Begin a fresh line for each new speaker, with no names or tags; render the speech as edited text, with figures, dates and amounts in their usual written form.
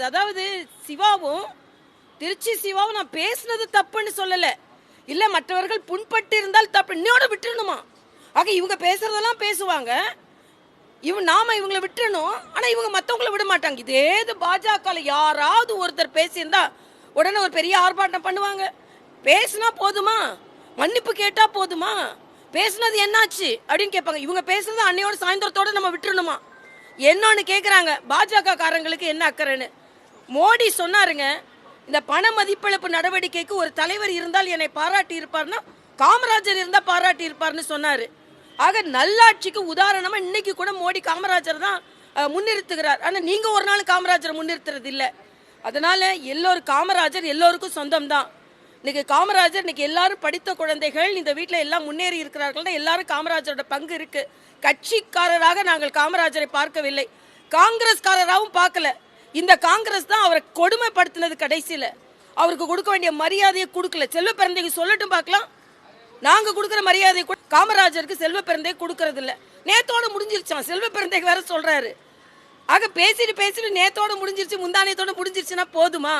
அதாவது சிவாவும் திருச்சி சிவாவும் நான் பேசுனது தப்புன்னு சொல்லலை. இல்லை மற்றவர்கள் புண்பட்டு இருந்தால் தப்பு இன்னோட விட்டுறணுமா? ஆக இவங்க பேசுறதெல்லாம் பேசுவாங்க, நாம இவங்களை விட்டுறணும். ஆனால் இவங்க மற்றவங்களை விட மாட்டாங்க. இதே பாஜக யாராவது ஒருத்தர் பேசியிருந்தா உடனே ஒரு பெரிய ஆர்ப்பாட்டம் பண்ணுவாங்க. பேசுனா போதுமா? மன்னிப்பு கேட்டா போதுமா? பேசுனது என்னாச்சு அப்படின்னு கேட்பாங்க. இவங்க பேசுனது அன்னையோட சாயந்தரத்தோட நம்ம விட்டுறணுமா? என்னன்னு கேட்குறாங்க. பாஜக காரங்களுக்கு என்ன அக்கறைன்னு மோடி சொன்னாருங்க. இந்த பண மதிப்பிழப்பு நடவடிக்கைக்கு ஒரு தலைவர் இருந்தால் என்னை பாராட்டி இருப்பார்னா காமராஜர் இருந்தால் பாராட்டி இருப்பார்னு சொன்னார். ஆக நல்லாட்சிக்கு உதாரணமாக இன்னைக்கு கூட மோடி காமராஜர் தான் முன்னிறுத்துகிறார். ஆனால் நீங்கள் ஒரு நாள் காமராஜரை முன்னிறுத்துறது இல்லை. அதனால எல்லோரும் காமராஜர் எல்லோருக்கும் சொந்தம் தான். இன்னைக்கு காமராஜர் இன்னைக்கு எல்லாரும் படித்த குழந்தைகள் இந்த வீட்டில் எல்லாம் முன்னேறி இருக்கிறார்கள். எல்லாரும் காமராஜரோட பங்கு இருக்கு. கட்சிக்காரராக நாங்கள் காமராஜரை பார்க்கவில்லை, காங்கிரஸ்காரராகவும் பார்க்கல. இந்த காங்கிரஸ் தான் அவரை கொடுமைப்படுத்தினது. கடைசியில் அவருக்கு கொடுக்க வேண்டிய மரியாதையை கொடுக்கல. செல்வ பிறந்தைக்கு சொல்லட்டும் பார்க்கலாம். நாங்க கொடுக்குற மரியாதை காமராஜருக்கு செல்வ பிறந்தை கொடுக்கறது இல்லை. நேத்தோட முடிஞ்சிருச்சான். செல்வ பிறந்தைக்கு வேற சொல்றாரு. ஆக பேசிட்டு நேத்தோட முடிஞ்சிருச்சு, முந்தானத்தோட முடிஞ்சிருச்சுன்னா போதுமா?